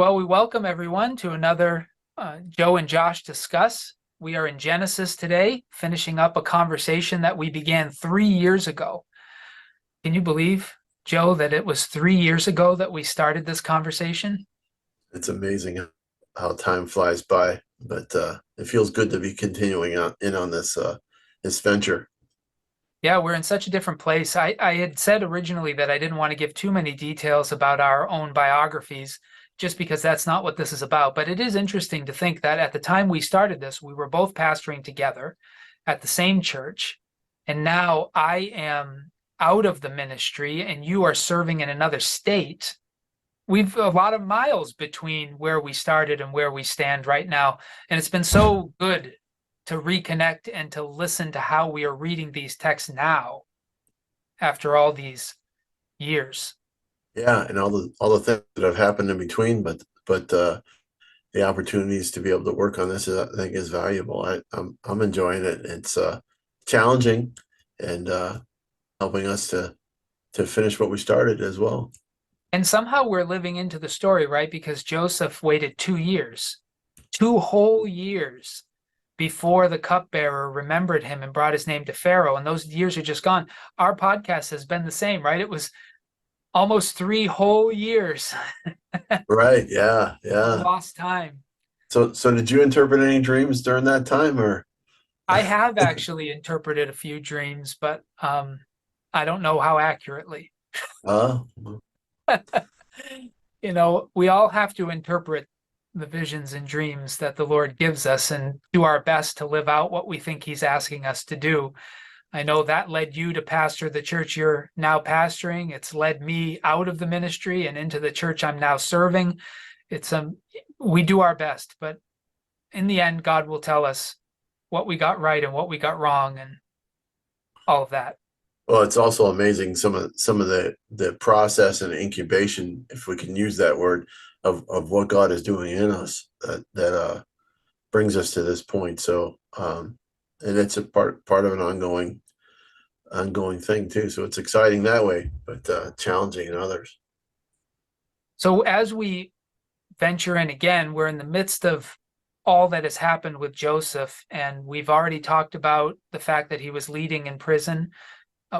Well, we welcome everyone to another Joe and Josh Discuss. We are in Genesis today, finishing up a conversation that we began 3 years ago. Can you believe, Joe, that it was 3 years ago that we started this conversation? It's amazing how time flies by, but it feels good to be continuing on this venture. Yeah, we're in such a different place. I had said originally that I didn't want to give too many details about our own biographies, just because that's not what this is about. But it is interesting to think that at the time we started this, we were both pastoring together at the same church. And now I am out of the ministry and you are serving in another state. We've a lot of miles between where we started and where we stand right now. And it's been so good to reconnect and to listen to how we are reading these texts now after all these years. Yeah, and all the things that have happened in between, but the opportunities to be able to work on this, I think, is valuable. I'm enjoying it. It's challenging and helping us to finish what we started as well. And somehow we're living into the story, right? Because Joseph waited 2 years, 2 whole years before the cupbearer remembered him and brought his name to Pharaoh. And those years are just gone. Our podcast has been the same, right? It was almost 3 whole years Right? Yeah, of yeah. lost time. So did you interpret any dreams during that time, or? I have actually interpreted a few dreams, but I don't know how accurately. Uh, We all have to interpret the visions and dreams that the Lord gives us and do our best to live out what we think He's asking us to do. I know that led you to pastor the church you're now pastoring. It's led me out of the ministry and into the church I'm now serving. It's we do our best, but in the end, God will tell us what we got right and what we got wrong and all of that. Well, it's also amazing some of the process and incubation, if we can use that word, of what God is doing in us that brings us to this point. So, and it's a part of an ongoing thing too. So it's exciting that way, but challenging in others. So as we venture in again, we're in the midst of all that has happened with Joseph, and we've already talked about the fact that he was leading in prison,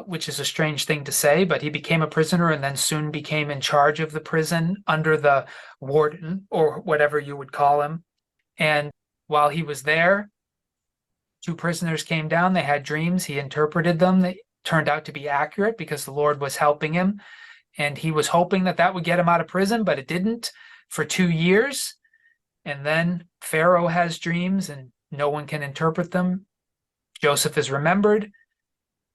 which is a strange thing to say, but he became a prisoner and then soon became in charge of the prison under the warden or whatever you would call him. And while he was there, two prisoners came down. They had dreams. He interpreted them. They turned out to be accurate because the Lord was helping him. And he was hoping that that would get him out of prison, but it didn't for 2 years. And then Pharaoh has dreams and no one can interpret them. Joseph is remembered.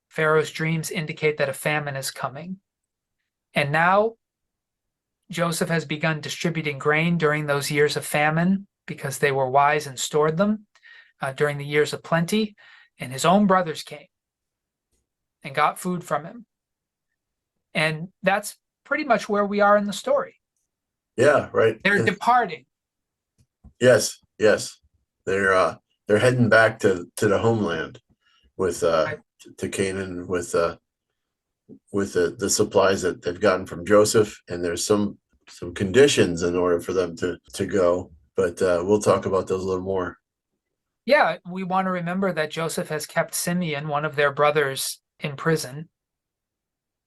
Pharaoh's dreams indicate that a famine is coming. And now Joseph has begun distributing grain during those years of famine because they were wise and stored them during the years of plenty. And his own brothers came and got food from him. And that's pretty much where we are in the story. Yeah, right. They're departing. Yes. They're heading back to the homeland with Right. to Canaan with the supplies that they've gotten from Joseph, and there's some conditions in order for them to go. But we'll talk about those a little more. Yeah, we want to remember that Joseph has kept Simeon, one of their brothers, in prison.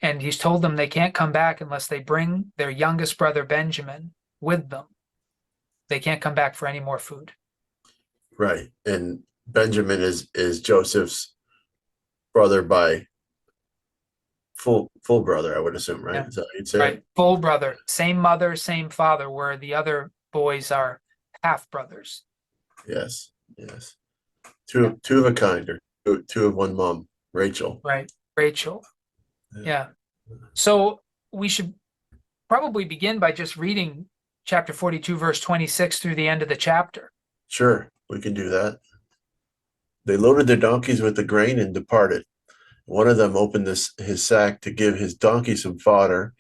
And he's told them they can't come back unless they bring their youngest brother, Benjamin, with them. They can't come back for any more food. Right. And Benjamin is Joseph's brother by full brother, I would assume, right? Yeah. Is that what you'd say? Right. Full brother, same mother, same father, where the other boys are half brothers. Yes. Yes. Yeah. Two of a kind, or two of one mom, Rachel. Right. Rachel. Yeah. So we should probably begin by just reading chapter 42, verse 26 through the end of the chapter. Sure, we can do that. They loaded their donkeys with the grain and departed. One of them opened his sack to give his donkey some fodder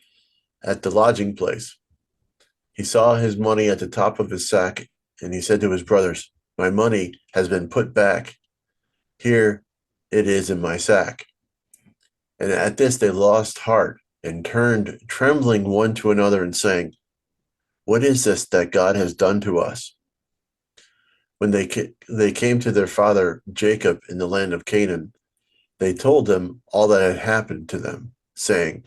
at the lodging place. He saw his money at the top of his sack, and he said to his brothers, "My money has been put back. Here it is in my sack." And at this they lost heart and turned trembling one to another and saying, What is this that God has done to us? When they came to their father Jacob in the land of Canaan, they told him all that had happened to them, saying,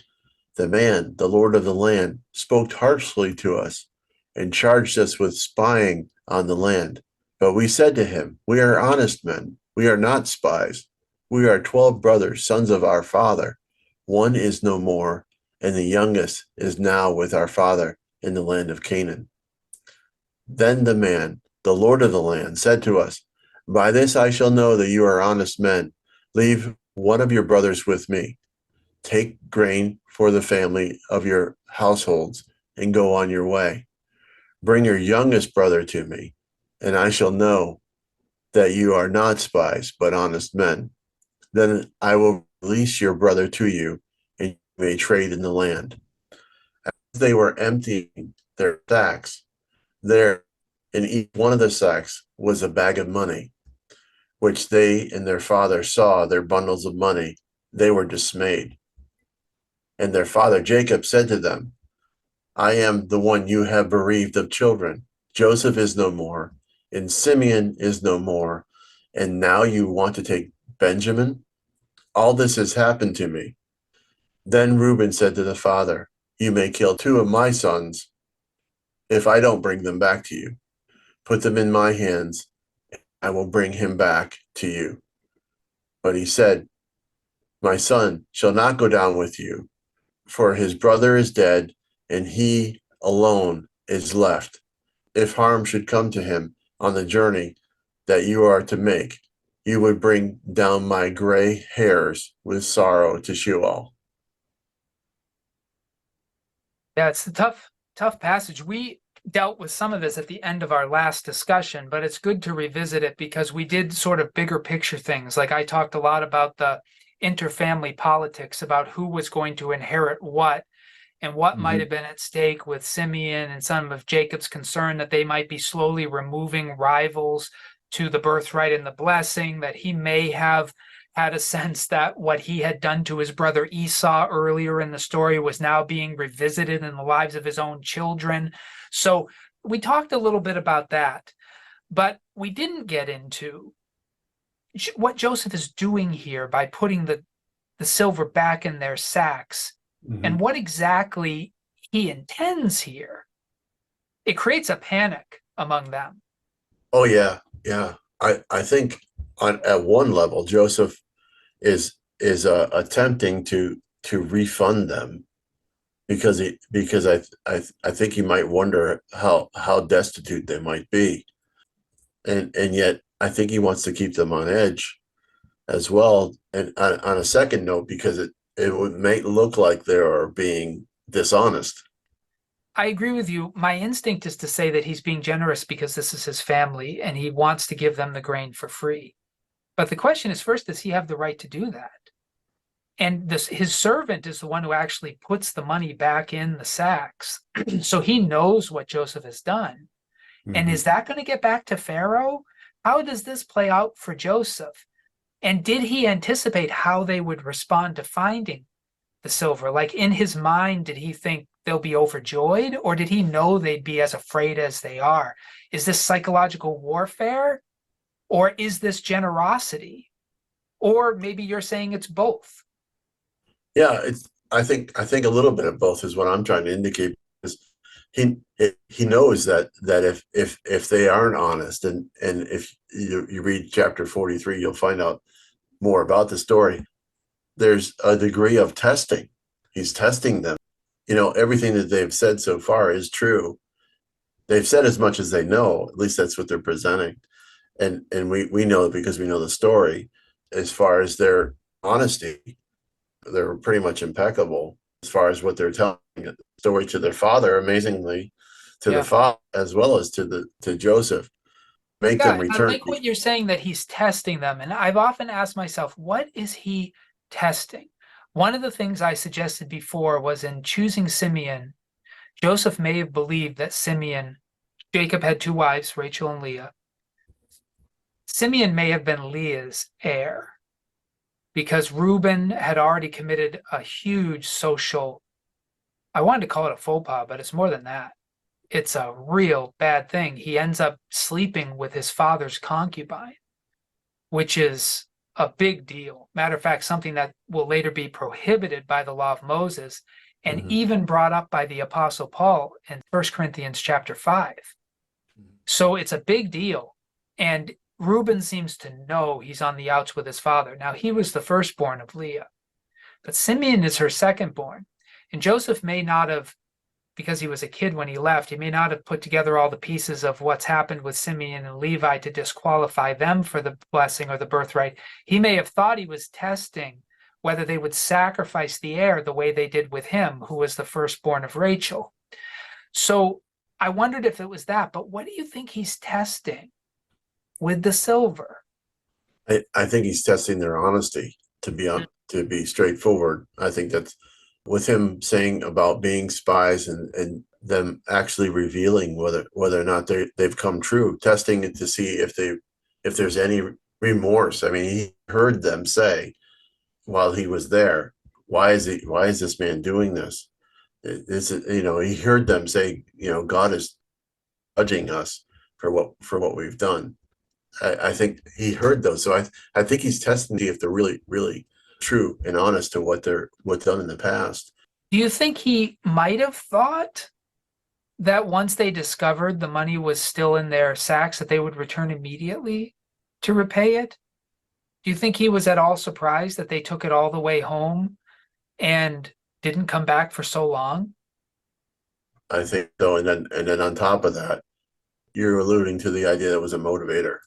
the man, the Lord of the land, spoke harshly to us and charged us with spying on the land. But we said to him, we are honest men. We are not spies. We are 12 brothers, sons of our father. One is no more, and the youngest is now with our father in the land of Canaan. Then the man, the Lord of the land, said to us, by this I shall know that you are honest men. Leave one of your brothers with me. Take grain for the family of your households and go on your way. Bring your youngest brother to me, and I shall know that you are not spies, but honest men. Then I will release your brother to you, and you may trade in the land. As they were emptying their sacks, there in each one of the sacks was a bag of money, which they and their father saw their bundles of money. They were dismayed. And their father Jacob said to them, I am the one you have bereaved of children. Joseph is no more, and Simeon is no more. And now you want to take Benjamin? All this has happened to me. Then Reuben said to the father, you may kill two of my sons if I don't bring them back to you. Put them in my hands. I will bring him back to you. But he said, my son shall not go down with you, for his brother is dead, and he alone is left. If harm should come to him on the journey that you are to make, you would bring down my gray hairs with sorrow to Sheol. Yeah, it's a tough passage. We dealt with some of this at the end of our last discussion, but it's good to revisit it because we did sort of bigger picture things. Like I talked a lot about the interfamily politics, about who was going to inherit what and what might have been at stake with Simeon and some of Jacob's concern that they might be slowly removing rivals to the birthright and the blessing, that he may have had a sense that what he had done to his brother Esau earlier in the story was now being revisited in the lives of his own children. So we talked a little bit about that, but we didn't get into what Joseph is doing here by putting the silver back in their sacks and what exactly he intends here. It creates a panic among them. Oh yeah, yeah. I think at one level Joseph is attempting to refund them because I think he might wonder how destitute they might be, and yet I think he wants to keep them on edge as well. And on a second note, because it would make look like they are being dishonest. I agree with you. My instinct is to say that he's being generous because this is his family and he wants to give them the grain for free. But the question is, first, does he have the right to do that? And his servant is the one who actually puts the money back in the sacks. So he knows what Joseph has done. And is that going to get back to Pharaoh? How does this play out for Joseph? And did he anticipate how they would respond to finding the silver? Like in his mind, did he think they'll be overjoyed, or did he know they'd be as afraid as they are? Is this psychological warfare, or is this generosity? Or maybe you're saying it's both. Yeah, it's I think a little bit of both is what I'm trying to indicate. Because he knows that if they aren't honest, and if you read chapter 43, you'll find out more about the story. There's a degree of testing. He's testing them. You know, everything that they've said so far is true. They've said as much as they know. At least that's what they're presenting, and we know because we know the story. As far as their honesty, they're pretty much impeccable as far as what they're telling the story to their father, amazingly, to the Yeah. father as well as to Joseph. Make them Yeah, I return. like what you're saying that he's testing them. And I've often asked myself, what is he testing? One of the things I suggested before was in choosing Simeon, Joseph may have believed that Jacob had two wives, Rachel and Leah. Simeon may have been Leah's heir because Reuben had already committed a huge social, I wanted to call it a faux pas, but it's more than that. it's a real bad thing. He ends up sleeping with his father's concubine, which is a big deal. Matter of fact, something that will later be prohibited by the law of Moses and Mhm. even brought up by the Apostle Paul in 1 Corinthians chapter 5. So it's a big deal. And Reuben seems to know he's on the outs with his father. Now, he was the firstborn of Leah, but Simeon is her secondborn. And Joseph may not have, because he was a kid when he left, he may not have put together all the pieces of what's happened with Simeon and Levi to disqualify them for the blessing or the birthright. He may have thought he was testing whether they would sacrifice the heir the way they did with him, who was the firstborn of Rachel. So I wondered if it was that, but what do you think he's testing with the silver? I think he's testing their honesty to be straightforward. I think that's with him saying about being spies and them actually revealing whether or not they've come true, testing it to see if there's any remorse. I mean, he heard them say while he was there, why is this man doing this? This is, he heard them say, God is judging us for what we've done. I think he heard those. So I think he's testing to see if they're really, really true and honest to what's done in the past. Do you think he might have thought that once they discovered the money was still in their sacks, that they would return immediately to repay it? Do you think he was at all surprised that they took it all the way home and didn't come back for so long? I think so. And then on top of that, you're alluding to the idea that was a motivator.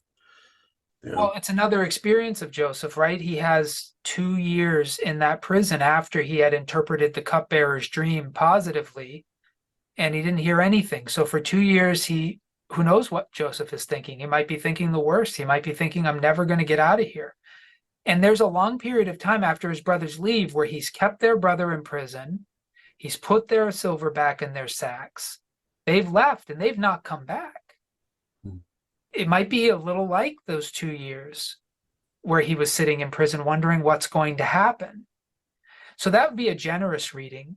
You Well, know, it's another experience of Joseph, right? He has 2 years in that prison after he had interpreted the cupbearer's dream positively, and he didn't hear anything. So for 2 years, who knows what Joseph is thinking? He might be thinking the worst. He might be thinking, I'm never going to get out of here. And there's a long period of time after his brothers leave where he's kept their brother in prison. He's put their silver back in their sacks. They've left and they've not come back. It might be a little like those 2 years where he was sitting in prison wondering what's going to happen. So that would be a generous reading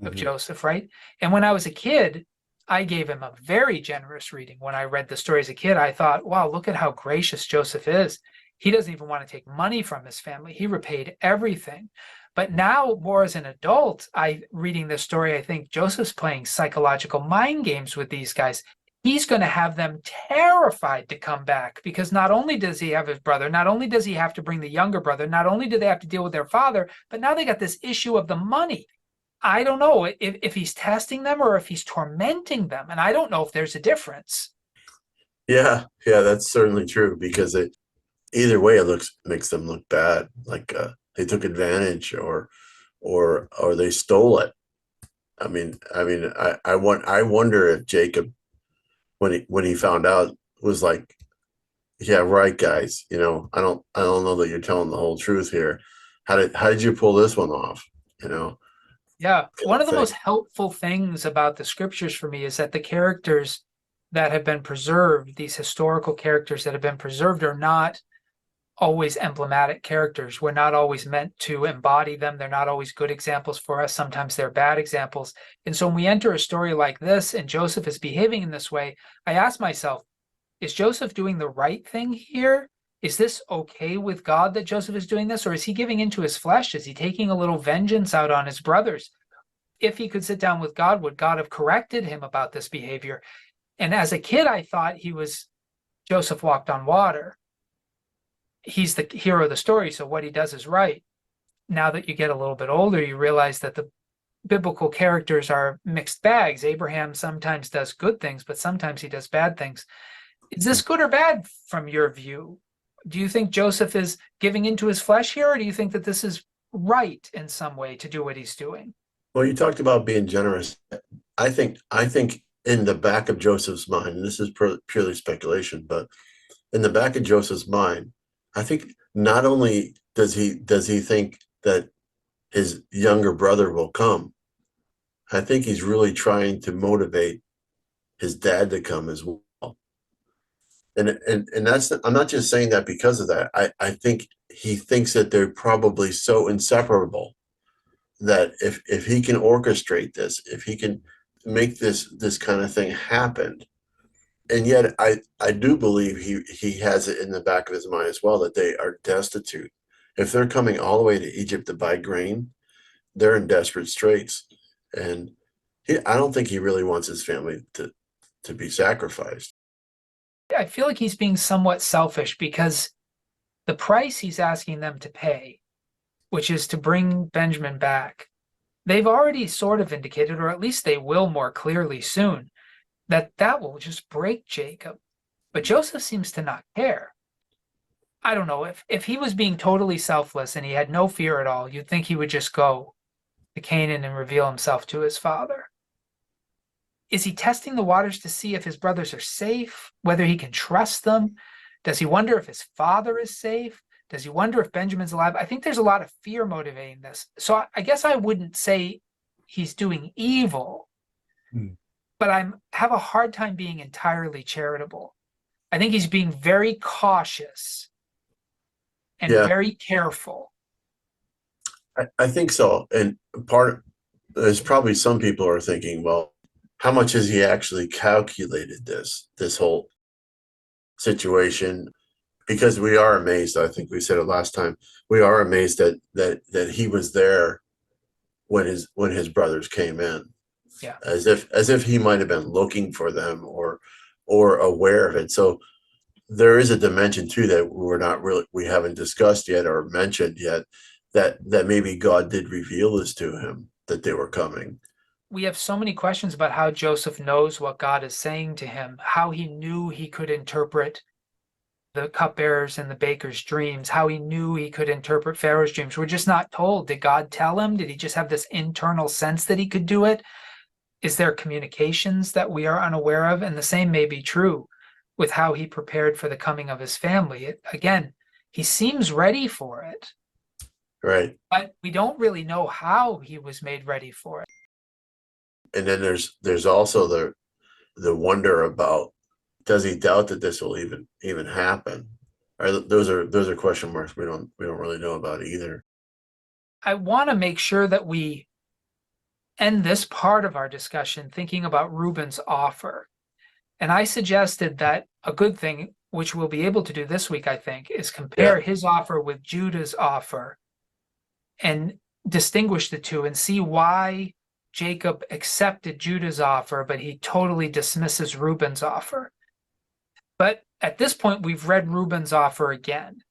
of Mhm. Joseph, right? And when I was a kid, I gave him a very generous reading. When I read the story as a kid, I thought, wow, look at how gracious Joseph is. He doesn't even want to take money from his family. He repaid everything. But now, more as an adult, I reading this story, I think Joseph's playing psychological mind games with these guys. He's going to have them terrified to come back because not only does he have his brother, not only does he have to bring the younger brother, not only do they have to deal with their father, but now they got this issue of the money. I don't know if he's testing them or if he's tormenting them. And I don't know if there's a difference. Yeah, that's certainly true because either way it looks makes them look bad, like they took advantage or they stole it. I wonder if Jacob when he found out was like, yeah, right, guys. I don't know that you're telling the whole truth here. How did you pull this one off? You know, Yeah. kind One of of the most thing. helpful things about the scriptures for me is that the characters that have been preserved, these historical characters that have been preserved, are not always emblematic characters. We're not always meant to embody them. They're not always good examples for us. Sometimes they're bad examples. And so when we enter a story like this and Joseph is behaving in this way, I ask myself, is Joseph doing the right thing here? Is this okay with God that Joseph is doing this? Or is he giving into his flesh? Is he taking a little vengeance out on his brothers? If he could sit down with God, would God have corrected him about this behavior? And as a kid, I thought he was Joseph walked on water. He's the hero of the story, so what he does is right. Now that you get a little bit older, you realize that the biblical characters are mixed bags. Abraham sometimes does good things, but sometimes he does bad things. Is this good or bad from your view? Do you think Joseph is giving into his flesh here, or do you think that this is right in some way to do what he's doing? Well, you talked about being generous. I think in the back of Joseph's mind, and this is purely speculation, but in the back of Joseph's mind, I think not only does he think that his younger brother will come, I think he's really trying to motivate his dad to come as well. And that's I'm not just saying that because of that. I think he thinks that they're probably so inseparable that if he can orchestrate this, if he can make this kind of thing happen. And yet I do believe he has it in the back of his mind as well that they are destitute. If they're coming all the way to Egypt to buy grain, they're in desperate straits. And I don't think he really wants his family to be sacrificed. I feel like he's being somewhat selfish because the price he's asking them to pay, which is to bring Benjamin back, they've already sort of indicated, or at least they will more clearly soon, that that will just break Jacob. But Joseph seems to not care. I don't know if he was being totally selfless and he had no fear at all, you'd think he would just go to Canaan and reveal himself to his father. Is he testing the waters to see if his brothers are safe, whether he can trust them? Does he wonder if his father is safe? Does he wonder if Benjamin's alive? I think there's a lot of fear motivating this. So I guess I wouldn't say he's doing evil, but I have a hard time being entirely charitable. I think he's being very cautious and Yeah, very careful. I think so. And part there's probably some people are thinking, well, how much has he actually calculated this whole situation? Because we are amazed. I think we said it last time. We are amazed that he was there when his brothers came in, Yeah. as if he might have been looking for them or aware of it. So there is a dimension too that we haven't discussed yet or mentioned yet, that maybe God did reveal this to him that they were coming. We have so many questions about how Joseph knows what God is saying to him, how he knew he could interpret the cupbearers and the baker's dreams, how he knew he could interpret Pharaoh's dreams. We're just not told. Did God tell him? Did he just have this internal sense that he could do it? Is there communications that we are unaware of? And the same may be true with how he prepared for the coming of his family. Again, he seems ready for it, Right. but we don't really know how he was made ready for it. And then there's also the wonder about, does he doubt that this will even happen? Those are question marks we don't really know about either. I want to make sure that we end this part of our discussion thinking about Reuben's offer. And I suggested that a good thing, which we'll be able to do this week, I think, is compare Yeah. his offer with Judah's offer and distinguish the two and see why Jacob accepted Judah's offer, but he totally dismisses Reuben's offer. But at this point, we've read Reuben's offer again.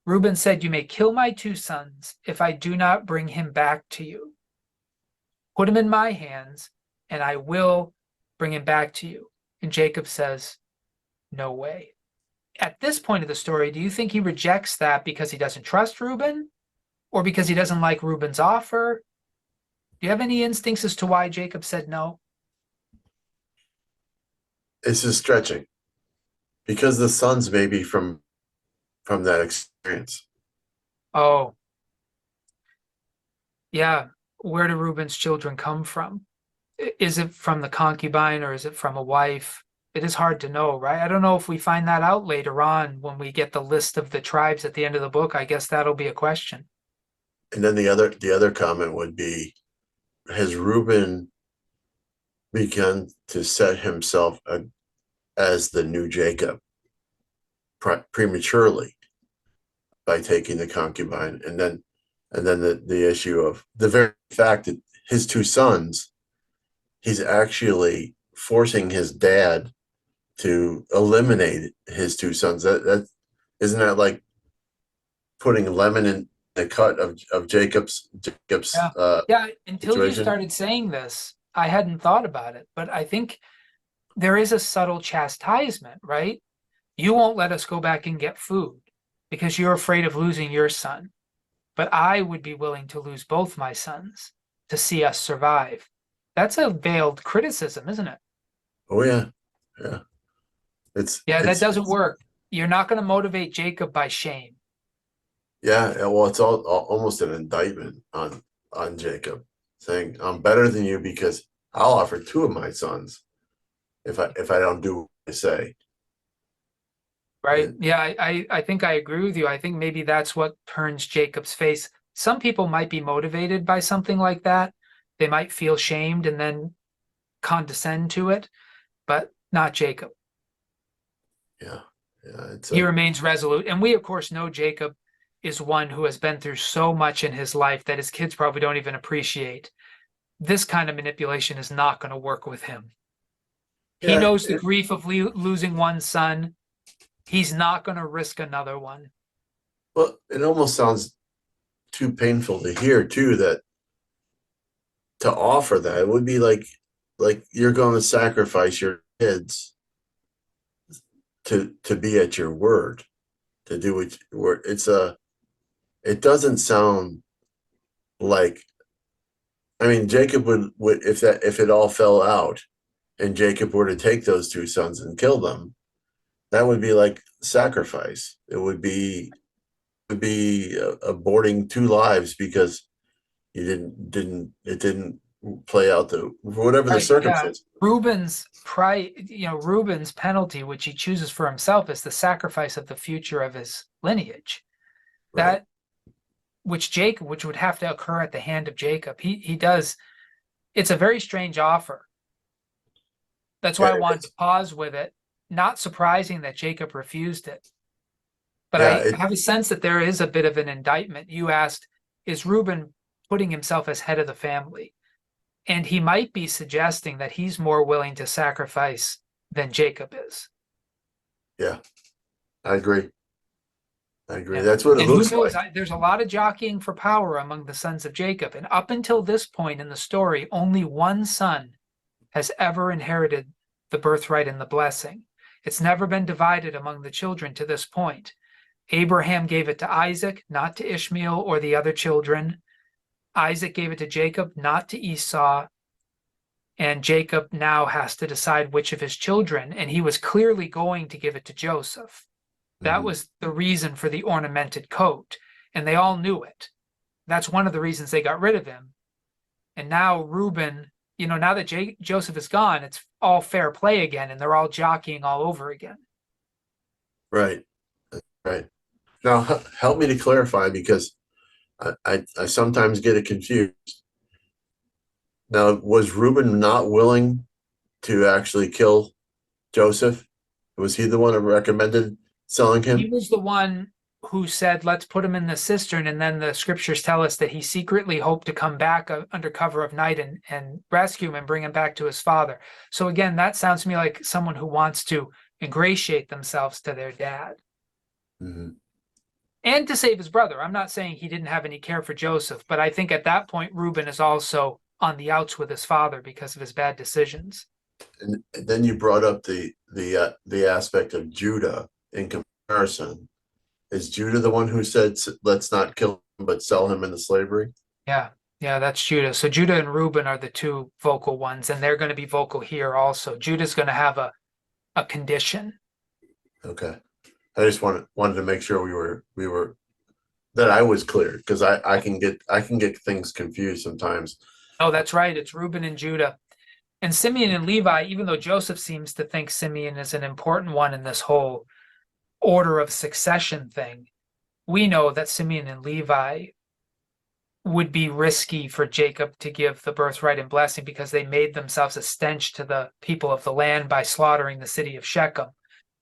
Reuben said, "You may kill my two sons if I do not bring him back to you. Put him in my hands, and I will bring him back to you." And Jacob says, "No way." At this point of the story, do you think he rejects that because he doesn't trust Reuben or because he doesn't like Reuben's offer? Do you have any instincts as to why Jacob said no? It's just stretching because the sons maybe from that experience. Oh, yeah. Where do Reuben's children come from? Is it from the concubine or is it from a wife? It is hard to know, right? I don't know if we find that out later on when we get the list of the tribes at the end of the book. I guess that'll be a question. And then the other comment would be, has Reuben begun to set himself as the new Jacob prematurely by taking the concubine, and then the issue of the very fact that his two sons, he's actually forcing his dad to eliminate his two sons. That isn't that like putting lemon in the cut of Jacob's Yeah. Yeah. Until you situation. started saying this, I hadn't thought about it, but I think there is a subtle chastisement, right? You won't let us go back and get food because you're afraid of losing your son. But I would be willing to lose both my sons to see us survive. That's a veiled criticism, isn't it? Oh yeah, yeah. It's Yeah, that it's doesn't work. You're not going to motivate Jacob by shame. yeah. Well, it's all almost an indictment on Jacob, saying I'm better than you because I'll offer two of my sons if I don't do what I say. Right. And Yeah, I think I agree with you. I think maybe that's what turns Jacob's face. Some people might be motivated by something like that. They might feel shamed and then condescend to it, but not Jacob. Yeah. Yeah. It's He a, remains resolute. And we, of course, know Jacob is one who has been through so much in his life that his kids probably don't even appreciate. This kind of manipulation is not going to work with him. He yeah. knows the grief of losing one son. He's not going to risk another one. Well, it almost sounds too painful to hear too, that to offer that it would be like you're going to sacrifice your kids to be at your word, to do what word. It doesn't sound like, I mean, Jacob would if it all fell out and Jacob were to take those two sons and kill them, that would be like sacrifice. It would be aborting two lives because you didn't play out the whatever the Right. Yeah. circumstance. Reuben's penalty, which he chooses for himself, is the sacrifice of the future of his lineage. Right. That which would have to occur at the hand of Jacob. He does. It's a very strange offer. That's why I wanted to pause with it. Not surprising that Jacob refused it. But Yeah, I have a sense that there is a bit of an indictment. You asked, is Reuben putting himself as head of the family? And he might be suggesting that he's more willing to sacrifice than Jacob is. yeah, I agree. I agree. Yeah. That's what it And who looks knows? like. There's a lot of jockeying for power among the sons of Jacob. And up until this point in the story, only one son has ever inherited the birthright and the blessing. It's never been divided among the children to this point. Abraham gave it to Isaac, not to Ishmael or the other children. Isaac gave it to Jacob, not to Esau. And Jacob now has to decide which of his children, and he was clearly going to give it to Joseph. That Mhm. was the reason for the ornamented coat, and they all knew it. That's one of the reasons they got rid of him. And now Reuben, now that Joseph is gone, it's all fair play again, and they're all jockeying all over again. Right. Right. Now, help me to clarify because I sometimes get it confused. Now, was Reuben not willing to actually kill Joseph? Was he the one who recommended selling He him? was the one who said, let's put him in the cistern. And then the scriptures tell us that he secretly hoped to come back under cover of night and rescue him and bring him back to his father. So again, that sounds to me like someone who wants to ingratiate themselves to their dad Mm-hmm. and to save his brother. I'm not saying he didn't have any care for Joseph, but I think at that point, Reuben is also on the outs with his father because of his bad decisions. And then you brought up the aspect of Judah in comparison. Is Judah the one who said, "Let's not kill him, but sell him into slavery"? Yeah. Yeah, that's Judah. So Judah and Reuben are the two vocal ones, and they're going to be vocal here also. Judah's going to have a condition. Okay, I just wanted to make sure we were that I was clear because I can get things confused sometimes. Oh, that's right. It's Reuben and Judah. And Simeon and Levi, even though Joseph seems to think Simeon is an important one in this whole order of succession thing, we know that Simeon and Levi would be risky for Jacob to give the birthright and blessing because they made themselves a stench to the people of the land by slaughtering the city of Shechem.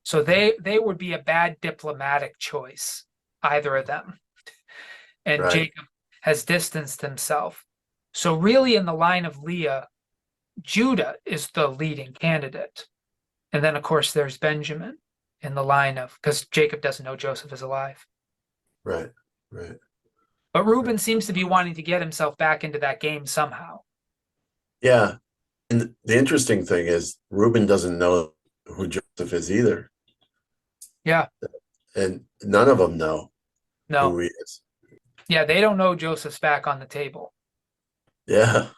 So they would be a bad diplomatic choice, either of them. And Right, Jacob has distanced himself. So really in the line of Leah, Judah is the leading candidate. And then of course there's Benjamin in the line of, because Jacob doesn't know Joseph is alive. right, right, But right. Reuben seems to be wanting to get himself back into that game somehow. Yeah, and the interesting thing is Reuben doesn't know who Joseph is either, Yeah, and none of them know who no. he is. Yeah, they don't know Joseph's back on the table. Yeah,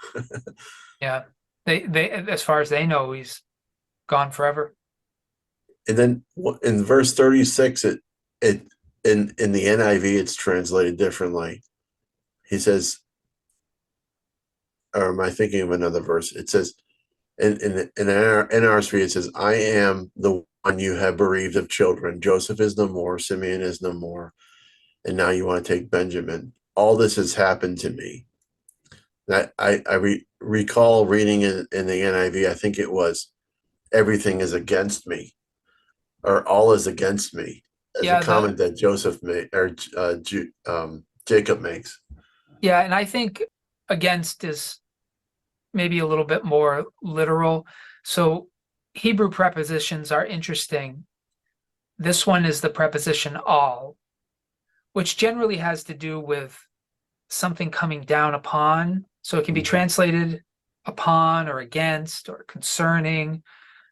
Yeah. They as far as they know, he's gone forever. and then in verse 36, it in the NIV it's translated differently. He says, or am I thinking of another verse? It says in our NRSV it says, "I am the one you have bereaved of children. Joseph is no more. Simeon is no more, and now you want to take Benjamin. All this has happened to me." recall reading in the NIV. I think it was everything is against me, or all is against me, as a Yeah, comment that Joseph made, or Jacob makes. yeah, and I think against is maybe a little bit more literal. So Hebrew prepositions are interesting. This one is the preposition all, which generally has to do with something coming down upon. So it can be Mhm. translated upon or against or concerning,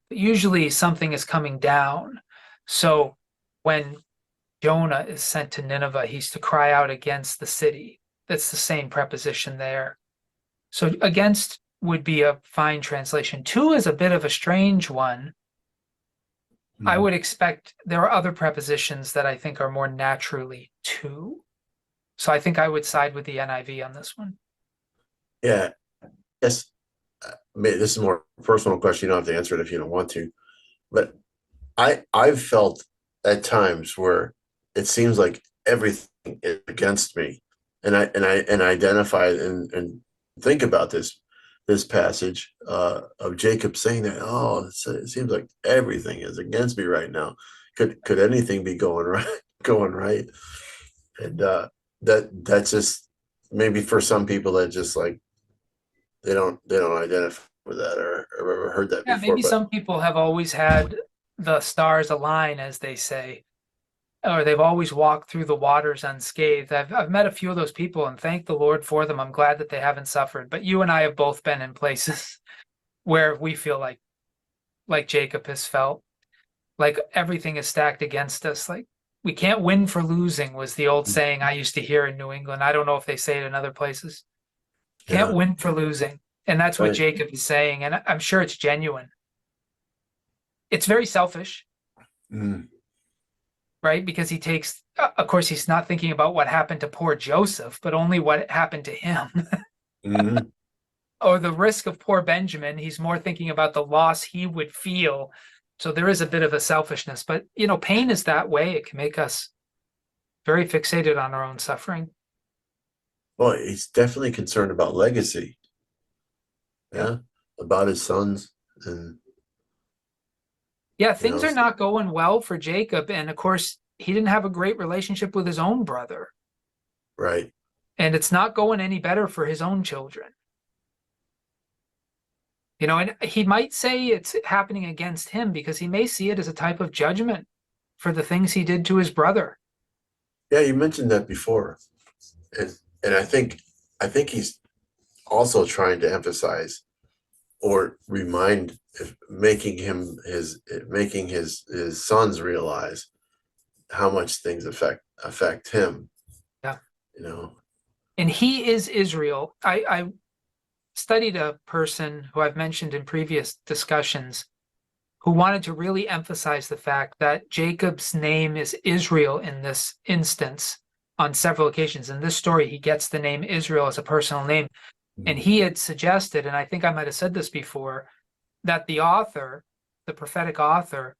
but usually something is coming down. So when Jonah is sent to Nineveh, he's to cry out against the city. That's the same preposition there. So against would be a fine translation. To is a bit of a strange one. I Mhm. would expect there are other prepositions that I think are more naturally to. So I think I would side with the NIV on this one. Yeah, yes. This is a more personal question. You don't have to answer it if you don't want to. But I've felt at times where it seems like everything is against me, and identify and think about this passage of Jacob saying that, oh, it seems like everything is against me right now. Could anything be going right? Going right? And that's just maybe for some people that just like they don't identify with that or ever heard that Yeah, before. maybe But some people have always had the stars align, as they say, or they've always walked through the waters unscathed. I've met a few of those people and thank the Lord for them. I'm glad that they haven't suffered. But you and I have both been in places where we feel like Jacob has felt, like everything is stacked against us. Like we can't win for losing was the old saying I used to hear in New England. I don't know if they say it in other places. Can't yeah, win for losing. And that's what right. Jacob is saying. And I'm sure it's genuine. It's very selfish, Mm, right? Because he takes, of course, he's not thinking about what happened to poor Joseph, but only what happened to him mm, or the risk of poor Benjamin. He's more thinking about the loss he would feel. So there is a bit of a selfishness, but pain is that way. It can make us very fixated on our own suffering. well, he's definitely concerned about legacy. Yep. Yeah, about his sons, and Yeah, you know, things are not going well for Jacob. And of course, he didn't have a great relationship with his own brother. right. And it's not going any better for his own children. And he might say it's happening against him because he may see it as a type of judgment for the things he did to his brother. Yeah, you mentioned that before, and and I think he's also trying to emphasize or remind, making his sons realize how much things affect him. Yeah. You know. And he is Israel. I studied a person who I've mentioned in previous discussions who wanted to really emphasize the fact that Jacob's name is Israel in this instance on several occasions. In this story, he gets the name Israel as a personal name. And Mm, he had suggested, and I think I might have said this before, that the author, the prophetic author,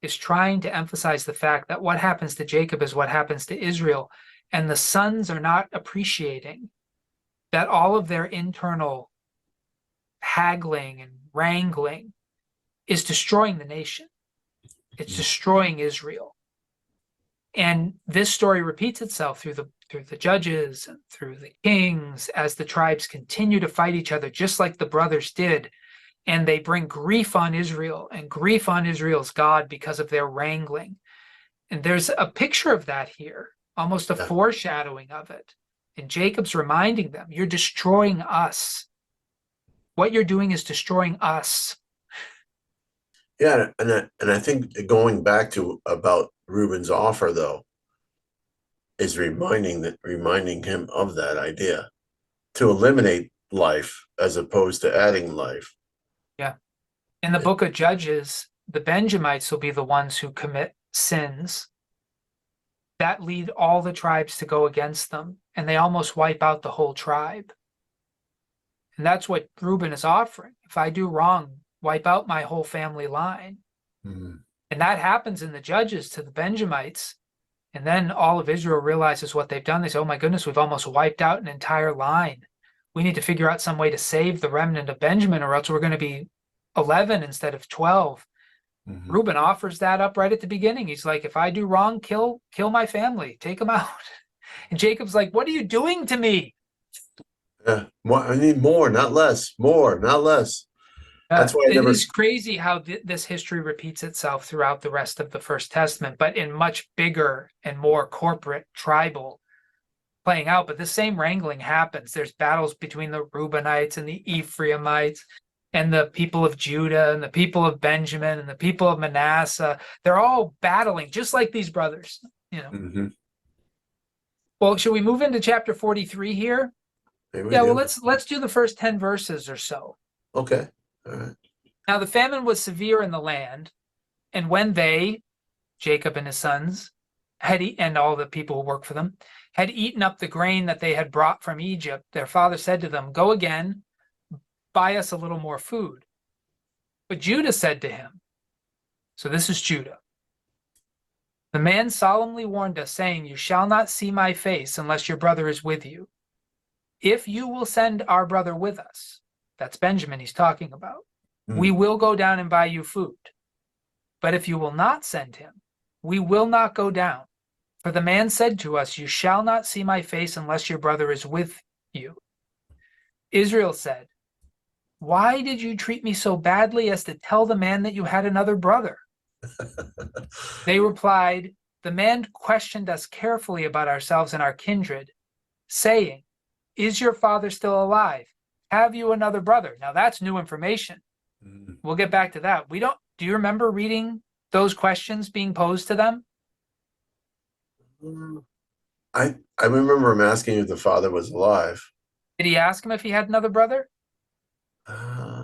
is trying to emphasize the fact that what happens to Jacob is what happens to Israel. And the sons are not appreciating that all of their internal haggling and wrangling is destroying the nation. It's mm, destroying Israel. And this story repeats itself through the judges and through the kings as the tribes continue to fight each other, just like the brothers did. And they bring grief on Israel and grief on Israel's God because of their wrangling. And there's a picture of that here, almost a yeah, foreshadowing of it. And Jacob's reminding them, you're destroying us. What you're doing is destroying us. yeah, and I think going back to about Reuben's offer though is reminding him of that idea to eliminate life as opposed to adding life. Yeah. In the book of Judges, the Benjamites will be the ones who commit sins that lead all the tribes to go against them, and they almost wipe out the whole tribe. And that's what Reuben is offering. If I do wrong, wipe out my whole family line. Mm, And that happens in the Judges to the Benjamites. And then all of Israel realizes what they've done. They say, oh my goodness, we've almost wiped out an entire line. we need to figure out some way to save the remnant of Benjamin, or else we're going to be 11 instead of 12. Mhm. Reuben offers that up right at the beginning. He's like, if I do wrong, kill my family, take them out. And Jacob's like, what are you doing to me? Yeah. More, I need more, not less. More, not less. That's why I It never. is crazy how this history repeats itself throughout the rest of the First Testament, but in much bigger and more corporate, tribal playing out. But the same wrangling happens. There's battles between the Reubenites and the Ephraimites and the people of Judah and the people of Benjamin and the people of Manasseh. They're all battling just like these brothers, you know. Hmm. Well, should we move into chapter 43 here? Maybe we Yeah, well, do. let's do the first 10 verses or so. Okay. All right. Now the famine was severe in the land, and when they, Jacob and his sons, and all the people who work for them, had eaten up the grain that they had brought from Egypt, their father said to them, go again, buy us a little more food. But Judah said to him, so this is Judah, the man solemnly warned us, saying, you shall not see my face unless your brother is with you. If you will send our brother with us, that's Benjamin he's talking about, we Mm. will go down and buy you food. But if you will not send him, we will not go down. For the man said to us, you shall not see my face unless your brother is with you. Israel said, why did you treat me so badly as to tell the man that you had another brother? They replied, the man questioned us carefully about ourselves and our kindred, saying, is your father still alive? Have you another brother? Now that's new information. Mm. We'll get back to that. Do you remember reading those questions being posed to them? I remember him asking if the father was alive. Did he ask him if he had another brother? Uh,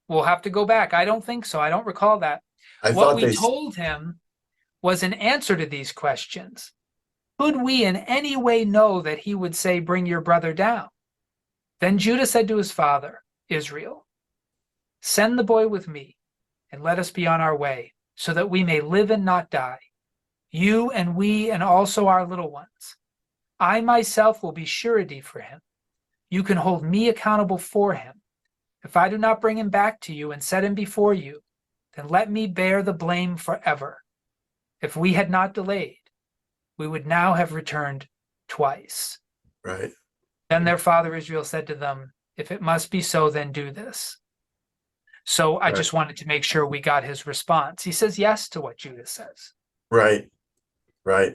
We'll have to go back. I don't think so. I don't recall that. I What thought we they. told him was an answer to these questions. Could we in any way know that he would say, bring your brother down? Then Judah said to his father, Israel, send the boy with me, and let us be on our way, so that we may live and not die, you and we and also our little ones. I myself will be surety for him. You can hold me accountable for him. If I do not bring him back to you and set him before you, then let me bear the blame forever. If we had not delayed, we would now have returned twice. Right. Then their father Israel said to them, if it must be so, then do this. So I Right. just wanted to make sure we got his response. He says yes to what Judah says. Right. Right.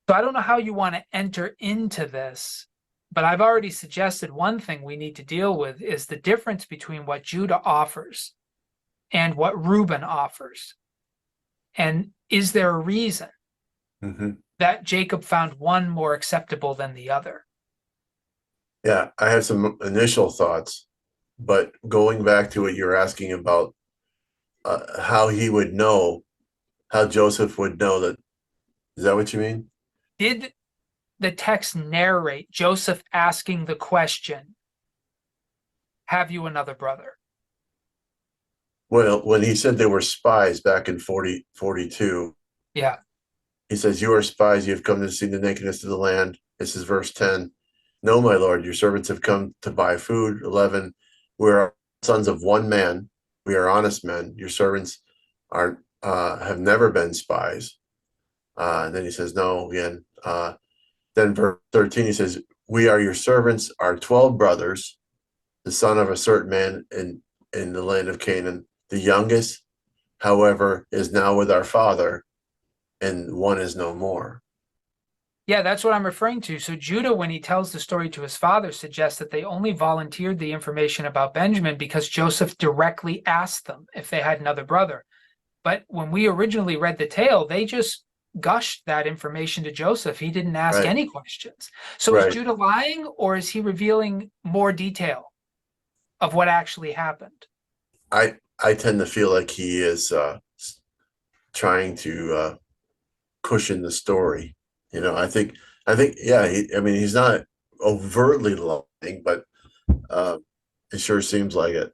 So I don't know how you want to enter into this, but I've already suggested one thing we need to deal with is the difference between what Judah offers and what Reuben offers. And is there a reason Hmm. that Jacob found one more acceptable than the other? Yeah, I have some initial thoughts, but going back to what you're asking about, how he would know, how Joseph would know that. Is that what you mean? Did the text narrate Joseph asking the question, have you another brother? Well, when he said they were spies back in 42, Yeah. he says, you are spies, you have come to see the nakedness of the land. This is verse 10. No, my lord, your servants have come to buy food. 11, we are sons of one man. We are honest men. Your servants are have never been spies. And then he says, no, again. Then verse 13, he says, we are your servants, our 12 brothers, the son of a certain man in the land of Canaan. The youngest, however, is now with our father, and one is no more. Yeah, that's what I'm referring to. So Judah, when he tells the story to his father, suggests that they only volunteered the information about Benjamin because Joseph directly asked them if they had another brother. But when we originally read the tale, they just gushed that information to Joseph. He didn't ask Right, any questions. So is right. Judah lying, or is he revealing more detail of what actually happened? I tend to feel like he is trying to cushion the story. I think, yeah. I mean, he's not overtly lying, but uh, it sure seems like it.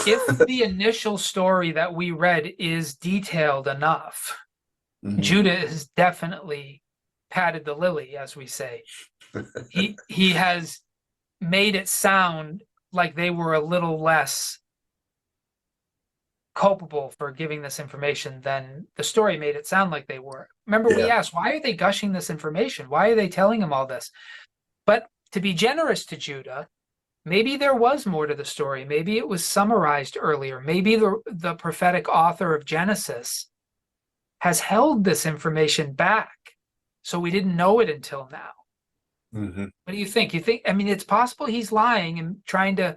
If the initial story that we read is detailed enough, Mhm. Judah has definitely patted the lily, as we say. He has made it sound like they were a little less culpable for giving this information than the story made it sound like they were. Remember, we Yeah. asked, why are they gushing this information? Why are they telling him all this? But to be generous to Judah, maybe there was more to the story. Maybe it was summarized earlier. Maybe the prophetic author of Genesis has held this information back, so we didn't know it until now. Hmm. What do you think? I mean, it's possible he's lying and trying to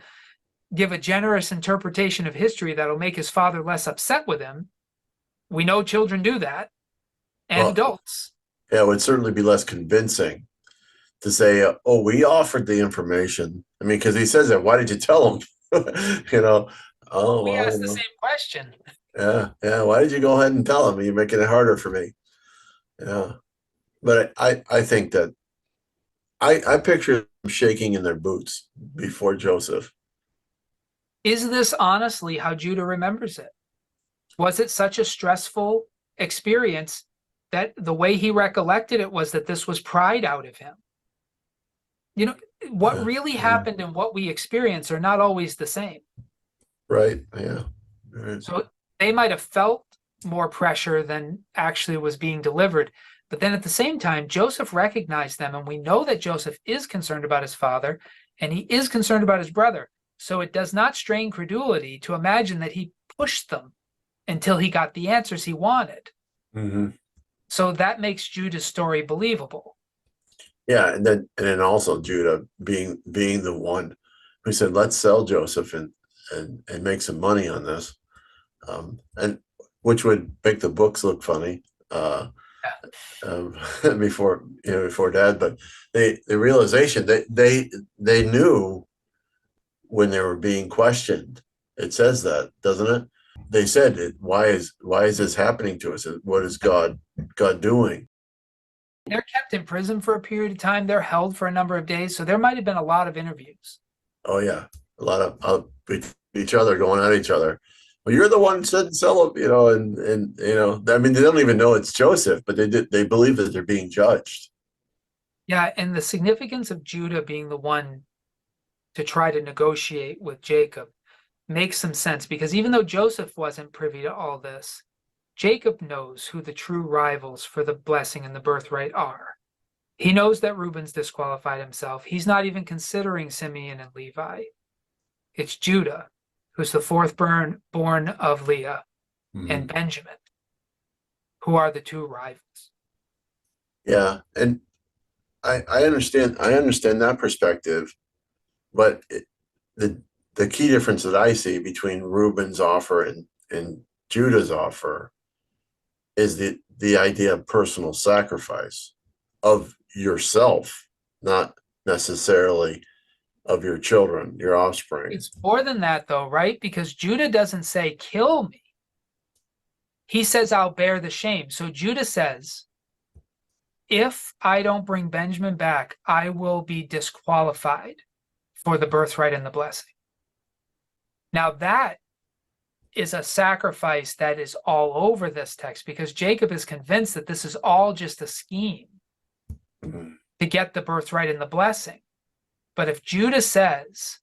give a generous interpretation of history that'll make his father less upset with him. We know children do that, and Well, adults. yeah, it would certainly be less convincing to say, "Oh, we offered the information." I mean, because he says that. Why did you tell him? you know. Oh We well, asked the same question. yeah, yeah. Why did you go ahead and tell him? You're making it harder for me. Yeah, but I think that I picture them shaking in their boots before Joseph. Is this honestly how Judah remembers it? Was it such a stressful experience that the way he recollected it was that this was pride out of him? You know, what Yeah, really yeah. happened and what we experience are not always the same. Right. Yeah. Right. So they might have felt more pressure than actually was being delivered. But then at the same time, Joseph recognized them, and we know that Joseph is concerned about his father and he is concerned about his brother. So it does not strain credulity to imagine that he pushed them until he got the answers he wanted. Hmm. So that makes Judah's story believable. Yeah, and then also Judah being the one who said, "Let's sell Joseph and make some money on this," and which would make the books look funny Yeah. um, before Dad. But the realization they knew when they were being questioned. It says that, doesn't it? They said, why is this happening to us? What is God doing?" They're kept in prison for a period of time. They're held for a number of days. So there might have been a lot of interviews. Oh yeah, a lot of each other going at each other. Well, you're the one who said sell him, and I mean they don't even know it's Joseph, but they believe that they're being judged. Yeah. And the significance of Judah being the one to try to negotiate with Jacob makes some sense because even though Joseph wasn't privy to all this, Jacob knows who the true rivals for the blessing and the birthright are. He knows that Reuben's disqualified himself. He's not even considering Simeon and Levi. It's Judah, who's the fourth born of Leah, Mm-hmm. and Benjamin, who are the two rivals. Yeah, and I understand that perspective, but the the key difference that I see between Reuben's offer and Judah's offer is the idea of personal sacrifice of yourself, not necessarily of your children, your offspring. It's more than that, though, right? Because Judah doesn't say, kill me. He says, I'll bear the shame. So Judah says, if I don't bring Benjamin back, I will be disqualified for the birthright and the blessing. Now, that is a sacrifice that is all over this text because Jacob is convinced that this is all just a scheme Mm-hmm. to get the birthright and the blessing. But if Judah says,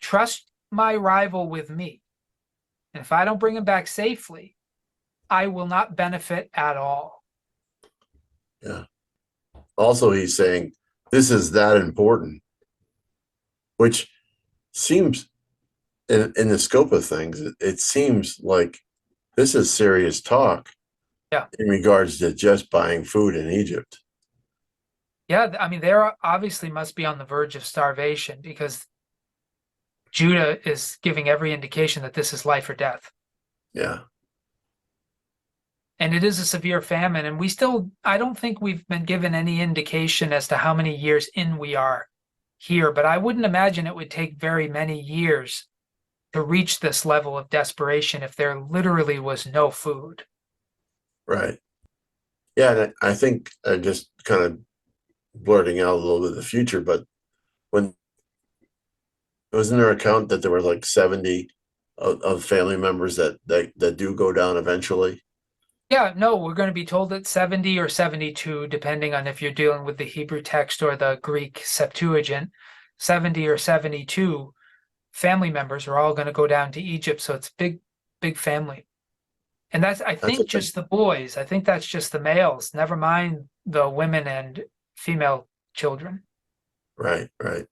trust my rival with me, and if I don't bring him back safely, I will not benefit at all. Yeah. Also, he's saying this is that important, which seems in the scope of things, it seems like this is serious talk Yeah. in regards to just buying food in Egypt. Yeah, I mean, they obviously must be on the verge of starvation because Judah is giving every indication that this is life or death. Yeah. And it is a severe famine. And I don't think we've been given any indication as to how many years in we are here, but I wouldn't imagine it would take very many years to reach this level of desperation if there literally was no food. Right. Yeah. And I think just kind of blurting out a little bit of the future, but when it was in their account that there were like 70 of family members that do go down eventually. Yeah, no, we're going to be told it's 70 or 72, depending on if you're dealing with the Hebrew text or the Greek Septuagint. 70 or 72 family members are all going to go down to Egypt. So it's big family. And that's, I That's a think, big, just the boys. I think that's just the males, never mind the women and female children. right, right.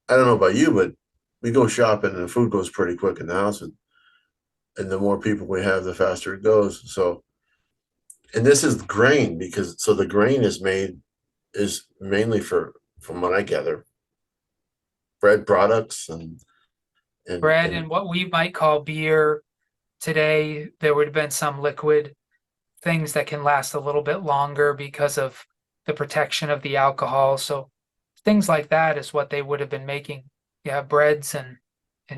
I don't know about you, but we go shopping and the food goes pretty quick in the house, and the more people we have, the faster it goes. So, and this is grain because so the grain is mainly for, from what I gather, bread products Bread and and what we might call beer today, there would have been some liquid things that can last a little bit longer because of the protection of the alcohol. So things like that is what they would have been making. Yeah, breads and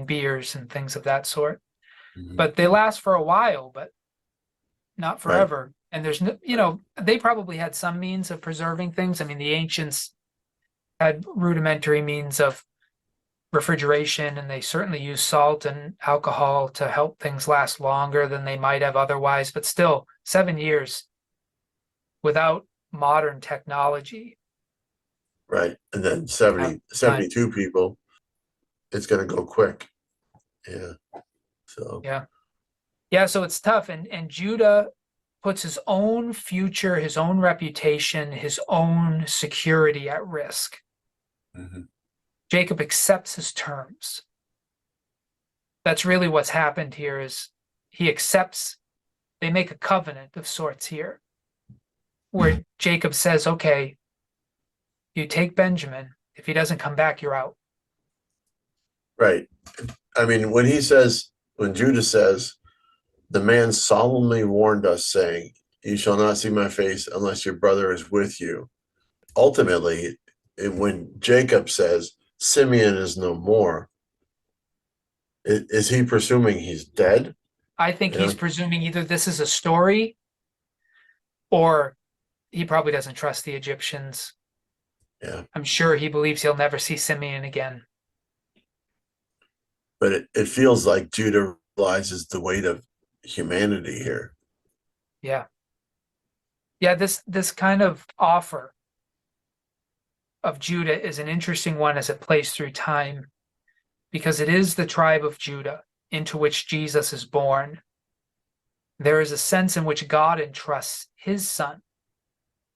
beers and things of that sort. Mhm. But they last for a while, but not Right, forever. And there's no, you know, they probably had some means of preserving things. I mean, the ancients had rudimentary means of refrigeration, and they certainly used salt and alcohol to help things last longer than they might have otherwise. But still, 7 years without modern technology. right. And then uh, 72 people, it's going to go quick. Yeah. So, Yeah. Yeah. So it's tough. And Judah puts his own future, his own reputation, his own security at risk. mhm. Jacob accepts his terms. That's really what's happened here is he accepts, they make a covenant of sorts here, where Jacob says, okay, you take Benjamin. If he doesn't come back, you're out. Right. I mean, when Judah says, the man solemnly warned us, saying, "You shall not see my face unless your brother is with you." Ultimately, when Jacob says, Simeon is no more, is he presuming he's dead? I think You he's know? presuming either this is a story or he probably doesn't trust the Egyptians. Yeah. I'm sure he believes he'll never see Simeon again. But it feels like Judah realizes the weight of humanity here. Yeah. Yeah, this kind of offer of Judah is an interesting one as it plays through time because it is the tribe of Judah into which Jesus is born. There is a sense in which God entrusts his son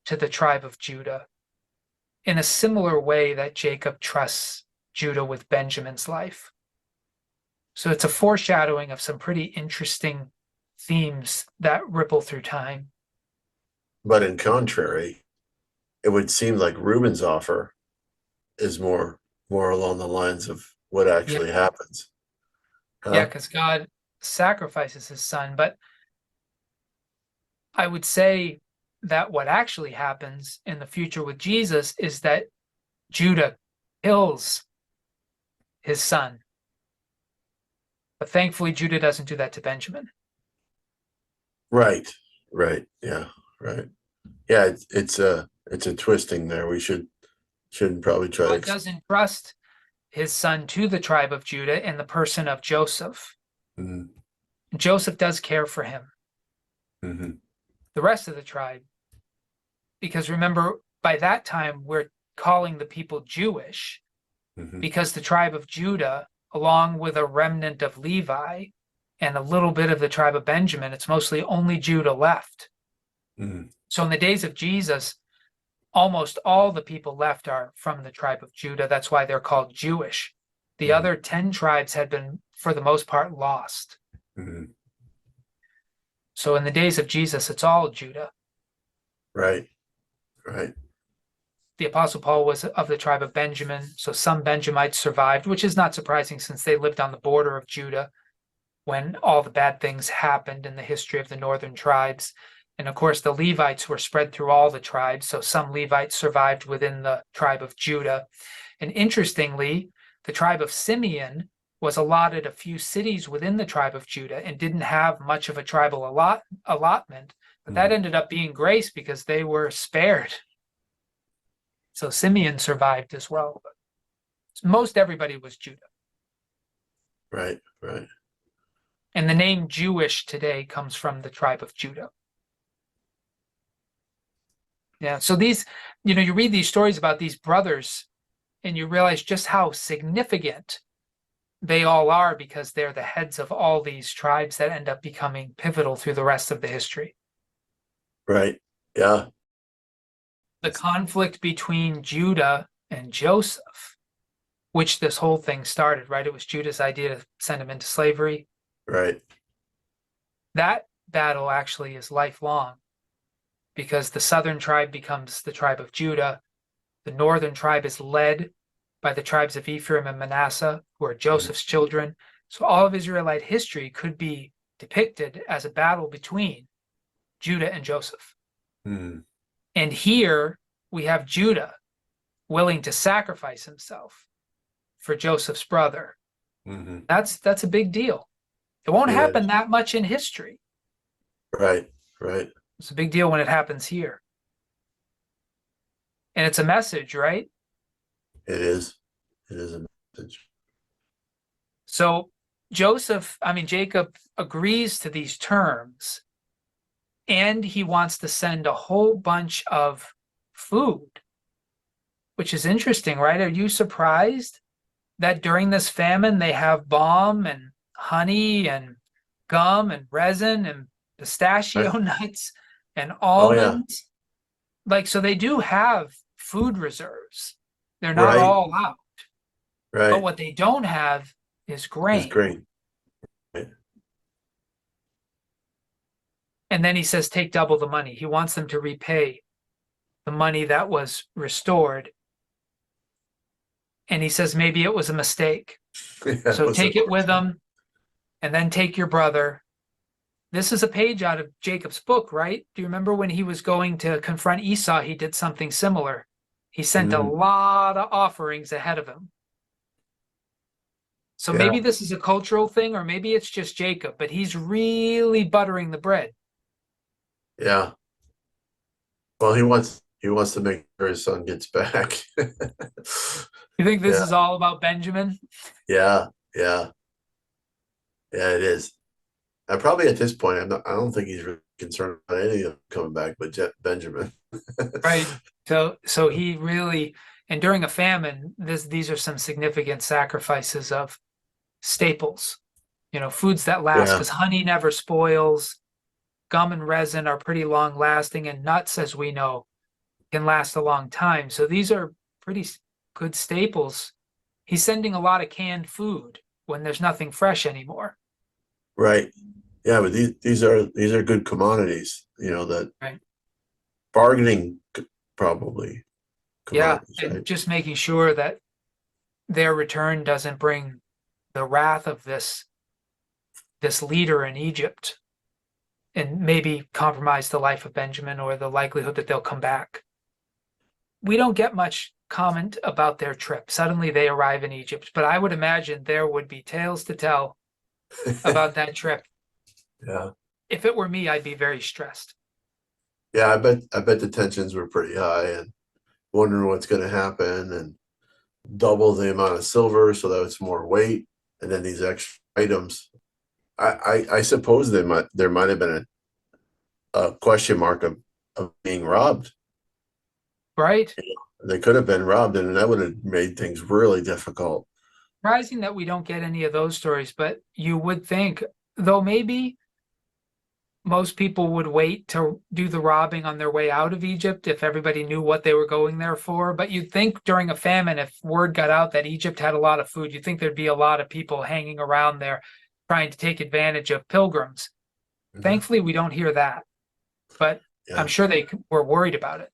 to the tribe of Judah in a similar way that Jacob trusts Judah with Benjamin's life. So it's a foreshadowing of some pretty interesting themes that ripple through time. But in contrary, it would seem like Reuben's offer is more along the lines of what Yeah, actually happens. yeah, Huh? because God sacrifices his son. But I would say that what actually happens in the future with Jesus is that Judah kills his son. But thankfully, Judah doesn't do that to Benjamin. Right. Right. Yeah. Right. Yeah. It's a twisting there. We shouldn't probably try to God doesn't trust his son to the tribe of Judah in the person of Joseph. Mhm, Joseph does care for him, mhm, the rest of the tribe, because remember, by that time, we're calling the people Jewish mhm, because the tribe of Judah, along with a remnant of Levi and a little bit of the tribe of Benjamin, it's mostly only Judah left. mhm, So in the days of Jesus, almost all the people left are from the tribe of Judah. That's why they're called Jewish. The mhm, other 10 tribes had been, for the most part, lost. mhm. So in the days of Jesus, it's all Judah. Right. Right. The Apostle Paul was of the tribe of Benjamin, so some Benjamites survived, which is not surprising since they lived on the border of Judah when all the bad things happened in the history of the northern tribes. And of course, the Levites were spread through all the tribes, so some Levites survived within the tribe of Judah. And interestingly, the tribe of Simeon was allotted a few cities within the tribe of Judah and didn't have much of a tribal allotment, but that Mhm. ended up being grace because they were spared. So Simeon survived as well. But most everybody was Judah. Right. Right. And the name Jewish today comes from the tribe of Judah. Yeah. So these, you read these stories about these brothers and you realize just how significant they all are because they're the heads of all these tribes that end up becoming pivotal through the rest of the history. Right. Yeah. The conflict between Judah and Joseph, which this whole thing started, right? It was Judah's idea to send him into slavery. Right. That battle actually is lifelong because the southern tribe becomes the tribe of Judah. The northern tribe is led by the tribes of Ephraim and Manasseh, who are Mm. Joseph's children. So all of Israelite history could be depicted as a battle between Judah and Joseph. Mm. And here we have Judah willing to sacrifice himself for Joseph's brother. Mm-hmm. That's a big deal. It won't It happen is. that much in history. Right. Right. It's a big deal when it happens here. And it's a message, right? It is. It is a message. So Jacob agrees to these terms and he wants to send a whole bunch of food, which is interesting, right? Are you surprised that during this famine they have balm and honey and gum and resin and pistachio Right. nuts and Oh yeah. almonds? Like, so they do have food reserves. They're not Right. all out. But Right. what they don't have is Is grain. great. Right. And then he says, take double the money. He wants them to repay the money that was restored. And he says, maybe it was a mistake. Yeah, it So was take it with them and then take your brother. This is a page out of Jacob's book, right? Do you remember when he was going to confront Esau? He did something similar. He sent a Mm. lot of offerings ahead of him. So Yeah. maybe this is a cultural thing, or maybe it's just Jacob, but he's really buttering the bread. Yeah. Well, he wants to make sure his son gets back. You think this Yeah. is all about Benjamin? Yeah. Yeah. Yeah. It is. And probably at this point, I don't think he's really concerned about any of them coming back, but Benjamin. Right. So he really, and during a famine, these are some significant sacrifices of staples, foods that last, Yeah. because honey never spoils. Gum and resin are pretty long lasting, and nuts, as we know, can last a long time. So these are pretty good staples. He's sending a lot of canned food when there's nothing fresh anymore. Right. Yeah, but these are good commodities. That Right. bargaining probably Yeah. commodities, And right? just making sure that their return doesn't bring the wrath of this leader in Egypt and maybe compromise the life of Benjamin or the likelihood that they'll come back. We don't get much comment about their trip. Suddenly they arrive in Egypt, but I would imagine there would be tales to tell about that trip. Yeah. If it were me, I'd be very stressed. Yeah, I bet the tensions were pretty high and wondering what's going to happen and double the amount of silver so that it's more weight and then these extra items. I suppose there might have been a question mark of being robbed. Right? They could have been robbed, and that would have made things really difficult. Surprising that we don't get any of those stories, but you would think, though maybe most people would wait to do the robbing on their way out of Egypt if everybody knew what they were going there for. But you'd think during a famine, if word got out that Egypt had a lot of food, you'd think there'd be a lot of people hanging around there trying to take advantage of pilgrims. Mhm. Thankfully, we don't hear that, but I'm Yeah. sure they were worried about it.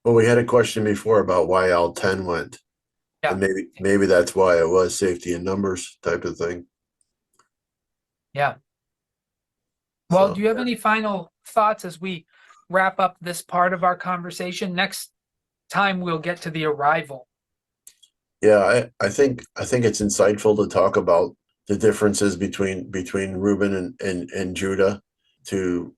Well, we had a question before about why all 10 went, Yeah. and maybe that's why it was safety in numbers type of thing. Yeah. Well, do So you have any final thoughts as we wrap up this part of our conversation? Next time we'll get to the arrival. yeah, I think it's insightful to talk about the differences between Reuben and Judah to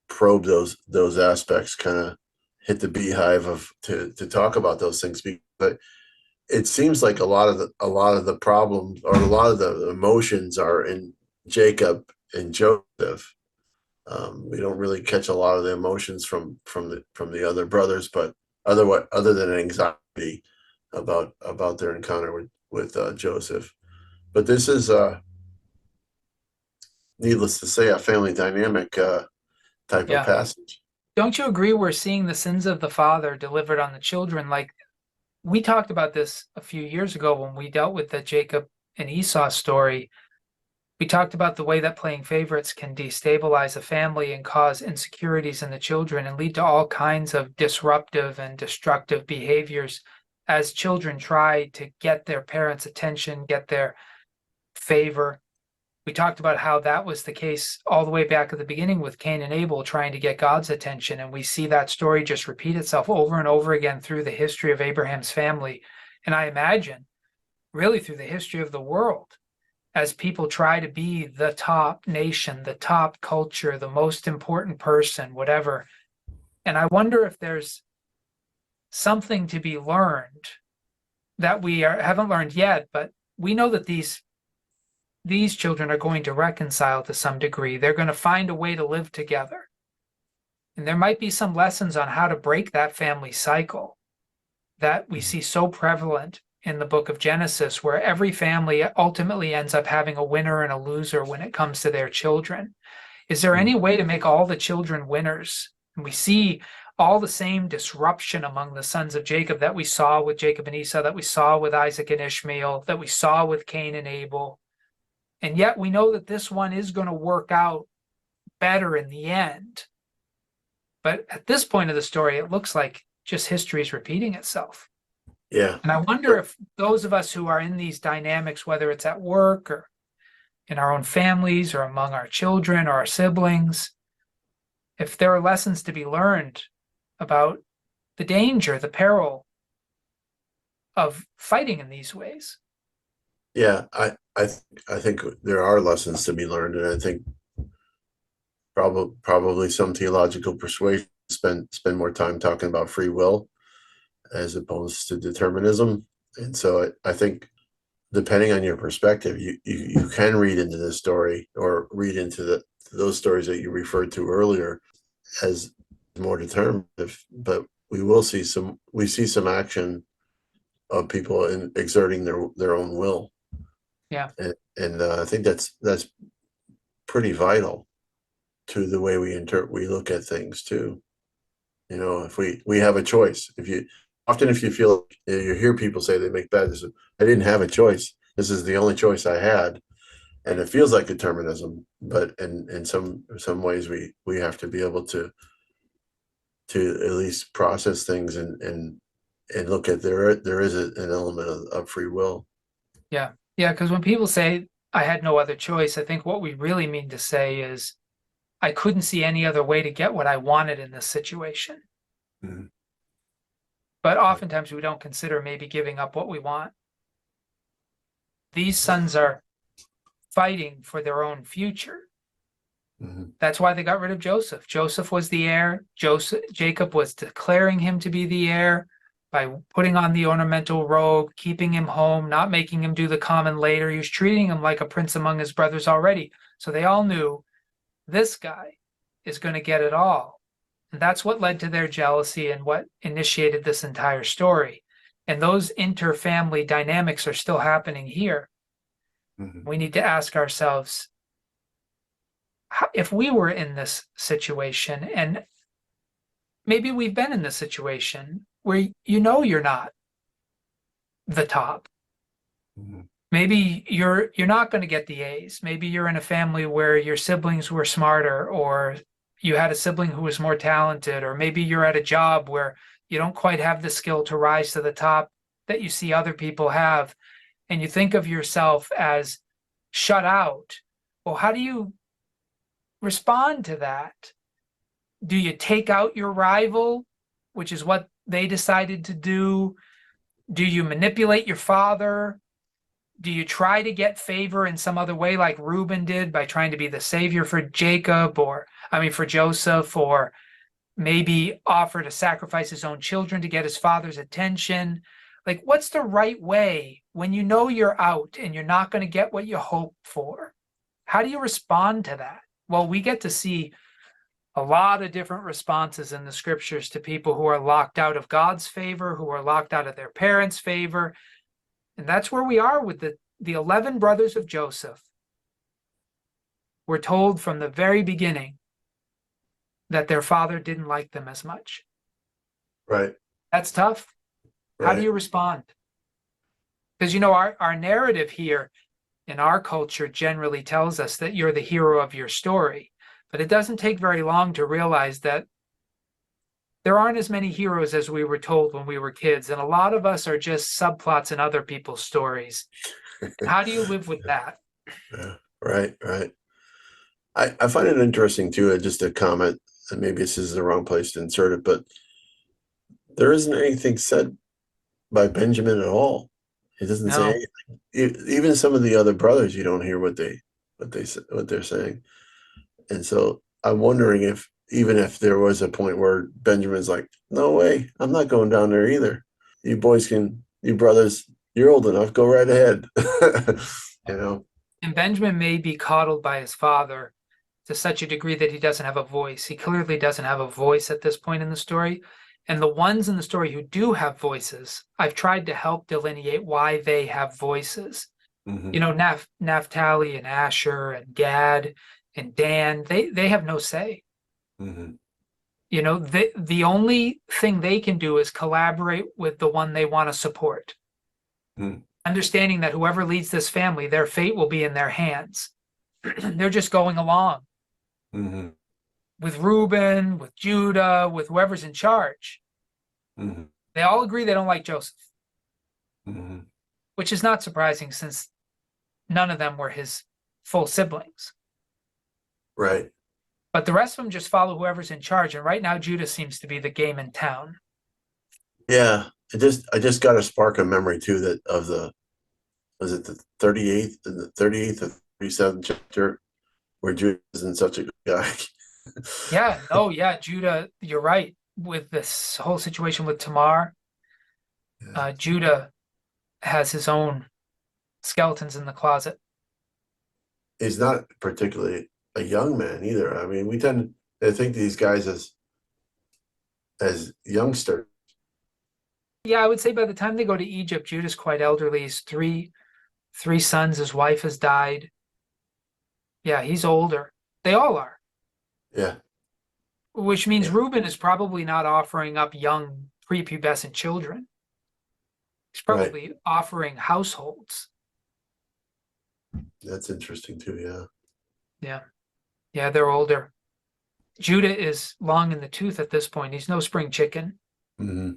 probe those aspects, kind of hit the beehive of to talk about those things. But it seems like a lot of the problems or a lot of the emotions are in Jacob and Joseph. We don't really catch a lot of the emotions from the other brothers, but other than anxiety, about their encounter with Joseph. But this is, needless to say, a family dynamic type of Yeah. passage. Don't you agree we're seeing the sins of the father delivered on the children? Like we talked about this a few years ago when we dealt with the Jacob and Esau story. We talked about the way that playing favorites can destabilize a family and cause insecurities in the children and lead to all kinds of disruptive and destructive behaviors as children try to get their parents' attention, get their favor. We talked about how that was the case all the way back at the beginning with Cain and Abel trying to get God's attention. And we see that story just repeat itself over and over again through the history of Abraham's family. And I imagine really through the history of the world as people try to be the top nation, the top culture, the most important person, whatever. And I wonder if there's something to be learned that haven't learned yet, but we know that these children are going to reconcile to some degree. They're going to find a way to live together. And there might be some lessons on how to break that family cycle that we see so prevalent in the book of Genesis, where every family ultimately ends up having a winner and a loser when it comes to their children. Is there any way to make all the children winners? And we see all the same disruption among the sons of Jacob that we saw with Jacob and Esau, that we saw with Isaac and Ishmael, that we saw with Cain and Abel. And yet we know that this one is going to work out better in the end. But at this point of the story, it looks like just history is repeating itself. Yeah. And I wonder if those of us who are in these dynamics, whether it's at work or in our own families or among our children or our siblings, if there are lessons to be learned about the danger, the peril of fighting in these ways. Yeah, I think there are lessons to be learned, and I think probably some theological persuasion spend more time talking about free will as opposed to determinism. And so I think depending on your perspective, you can read into this story or read into those stories that you referred to earlier as more determinative, but we see some action of people in exerting their own will. Yeah. And I think that's pretty vital to the way we look at things too. You know, if we have a choice, if you feel you hear people say they make bad decisions, I didn't have a choice. This is the only choice I had, and it feels like determinism. But in some ways, we have to be able to at least process things and look at there is an element of free will. Yeah. Yeah. Because when people say, I had no other choice, I think what we really mean to say is, I couldn't see any other way to get what I wanted in this situation. Mhm. But oftentimes we don't consider maybe giving up what we want. These sons are fighting for their own future. Mhm. That's why they got rid of Joseph. Joseph was the heir. Jacob was declaring him to be the heir by putting on the ornamental robe, keeping him home, not making him do the common labor. He was treating him like a prince among his brothers already. So they all knew this guy is going to get it all. And that's what led to their jealousy and what initiated this entire story. And those inter-family dynamics are still happening here. Mhm. We need to ask ourselves, if we were in this situation, and maybe we've been in this situation where you're not the top. Mhm. Maybe you're not going to get the A's. Maybe you're in a family where your siblings were smarter, or you had a sibling who was more talented, or maybe you're at a job where you don't quite have the skill to rise to the top that you see other people have, and you think of yourself as shut out. Well, how do you respond to that? Do you take out your rival, which is what they decided to do? Do you manipulate your father? Do you try to get favor in some other way, like Reuben did, by trying to be the savior for for Joseph, or maybe offer to sacrifice his own children to get his father's attention? Like, what's the right way when you know you're out and you're not going to get what you hope for? How do you respond to that? Well, we get to see a lot of different responses in the scriptures to people who are locked out of God's favor, who are locked out of their parents' favor. And that's where we are with the 11 brothers of Joseph. We're told from the very beginning that their father didn't like them as much. Right. That's tough. How do Right. you respond? Because, our narrative here in our culture generally tells us that you're the hero of your story. But it doesn't take very long to realize that there aren't as many heroes as we were told when we were kids. And a lot of us are just subplots in other people's stories. How do you live with that? Yeah. Right. Right. I find it interesting too, just a comment, and maybe this is the wrong place to insert it, but there isn't anything said by Benjamin at all. He doesn't say No. anything. Even some of the other brothers, you don't hear what they're saying. And so I'm wondering if even if there was a point where Benjamin's like, "No way, I'm not going down there either. You brothers, you're old enough, go right ahead." you know. And Benjamin may be coddled by his father to such a degree that he doesn't have a voice. He clearly doesn't have a voice at this point in the story. And the ones in the story who do have voices, I've tried to help delineate why they have voices. Mm-hmm. Naphtali and Asher and Gad and Dan, they have no say. Mm-hmm. The only thing they can do is collaborate with the one they want to support, Mm-hmm. understanding that whoever leads this family, their fate will be in their hands. They're just going along Mm-hmm. with Reuben, with Judah, with whoever's in charge. Mm-hmm. They all agree they don't like Joseph, Mm-hmm. which is not surprising since none of them were his full siblings. Right. But the rest of them just follow whoever's in charge. And right now, Judah seems to be the game in town. Yeah. I just got a spark of memory too that of the was it the 38th or 37th chapter where Judah isn't such a good guy. Yeah, no, yeah, Judah, you're right. With this whole situation with Tamar, Yeah. Judah has his own skeletons in the closet. He's not particularly a young man either. I mean, we tend to think these guys as youngsters. Yeah, I would say by the time they go to Egypt, Judah's quite elderly. He's three sons. His wife has died. Yeah, he's older. They all are, Yeah. which means Yeah. Reuben is probably not offering up young prepubescent children. He's Right. probably offering households. That's interesting too. Yeah. Yeah, yeah, they're older. Judah is long in the tooth at this point. He's no spring chicken. Mm-hmm.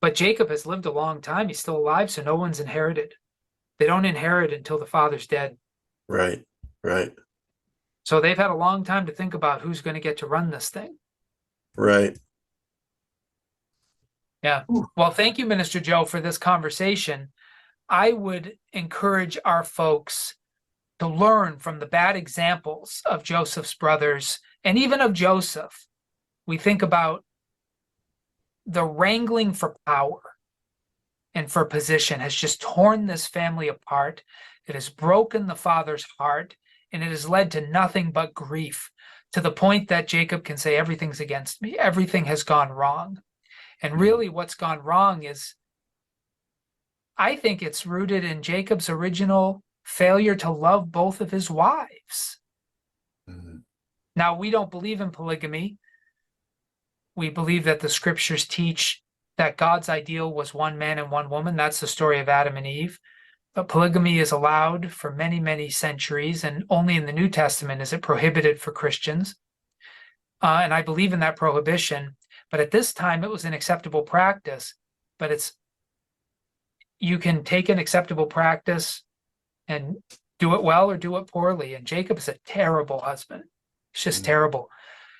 But Jacob has lived a long time. He's still alive, so no one's inherited. They don't inherit until the father's dead. Right. Right. So they've had a long time to think about who's going to get to run this thing. Right. Yeah. Well, thank you, Minister Joe, for this conversation. I would encourage our folks to learn from the bad examples of Joseph's brothers and even of Joseph. We think about the wrangling for power and for position has just torn this family apart. It has broken the father's heart, and it has led to nothing but grief, to the point that Jacob can say, everything's against me. Everything has gone wrong. And really what's gone wrong is, I think it's rooted in Jacob's original failure to love both of his wives. Mm-hmm. Now, we don't believe in polygamy. We believe that the scriptures teach that God's ideal was one man and one woman. That's the story of Adam and Eve. But polygamy is allowed for many, many centuries, and only in the New Testament is it prohibited for Christians. And I believe in that prohibition. But at this time, it was an acceptable practice. But you can take an acceptable practice and do it well or do it poorly. And Jacob is a terrible husband. It's just Mm-hmm. terrible.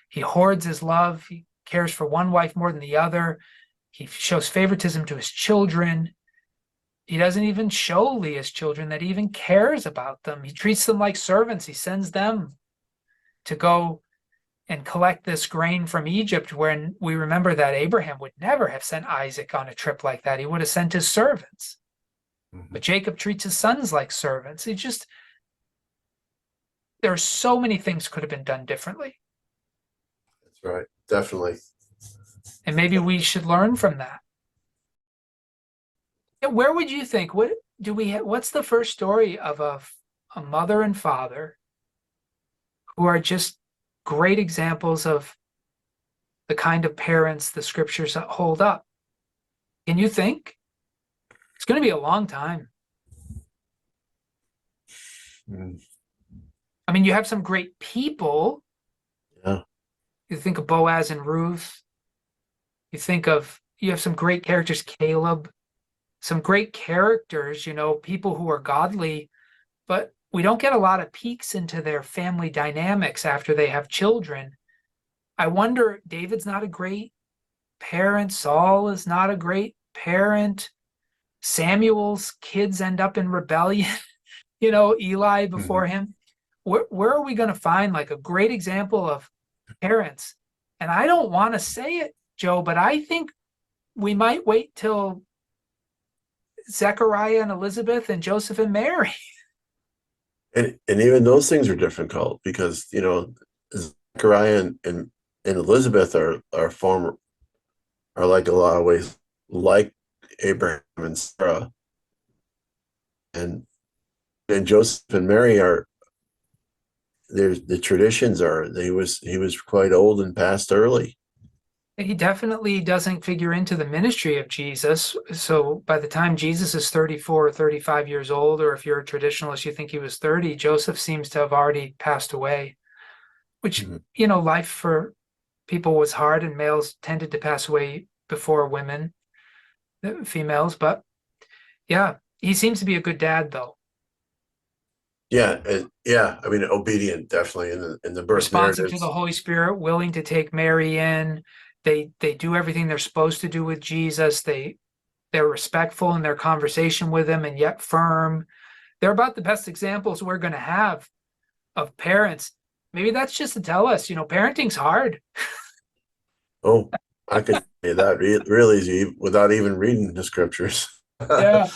He hoards his love. He cares for one wife more than the other. He shows favoritism to his children. He doesn't even show Leah's children that he even cares about them. He treats them like servants. He sends them to go and collect this grain from Egypt, when we remember that Abraham would never have sent Isaac on a trip like that. He would have sent his servants. Mm-hmm. But Jacob treats his sons like servants. There are so many things could have been done differently. Right. Definitely. And maybe we should learn from that. And where would you think, what's the first story of a mother and father who are just great examples of the kind of parents the scriptures hold up? Can you think? It's going to be a long time. Mm, I mean, you have some great people. yeah. You think of Boaz and Ruth. You have some great characters, Caleb, some great characters, people who are godly, but we don't get a lot of peeks into their family dynamics after they have children. I wonder, David's not a great parent. Saul is not a great parent. Samuel's kids end up in rebellion, Eli Mhm. before him. Where are we going to find like a great example of parents? And I don't want to say it, Joe, but I think we might wait till Zechariah and Elizabeth and Joseph and Mary. And even those things are difficult because Zechariah and Elizabeth are former are like a lot of ways like Abraham and Sarah, and Joseph and Mary are there's the traditions are he was quite old and passed early. He definitely doesn't figure into the ministry of Jesus. So by the time Jesus is 34 or 35 years old, or if you're a traditionalist, you think he was 30, Joseph seems to have already passed away, which, Mhm. life for people was hard and males tended to pass away before women, females. But yeah, he seems to be a good dad, though. Yeah, yeah. I mean, obedient definitely in the birth Responsive to the narratives. Holy Spirit, willing to take Mary in. They do everything they're supposed to do with Jesus. They're respectful in their conversation with him and yet firm. They're about the best examples we're going to have of parents. Maybe that's just to tell us, parenting's hard. Oh, I could say that really easy without even reading the scriptures. Yeah. Yeah.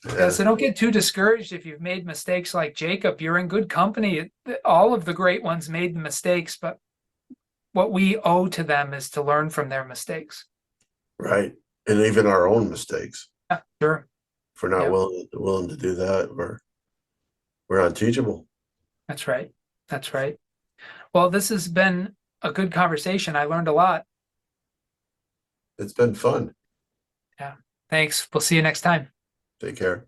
Yeah, So don't get too discouraged if you've made mistakes like Jacob. You're in good company. All of the great ones made the mistakes, but what we owe to them is to learn from their mistakes. right. And even our own mistakes. Yeah, sure. If we're not Yeah, willing to do that, we're unteachable. that's right. That's right. Well, this has been a good conversation. I learned a lot. It's been fun. Yeah. Thanks. We'll see you next time. Take care.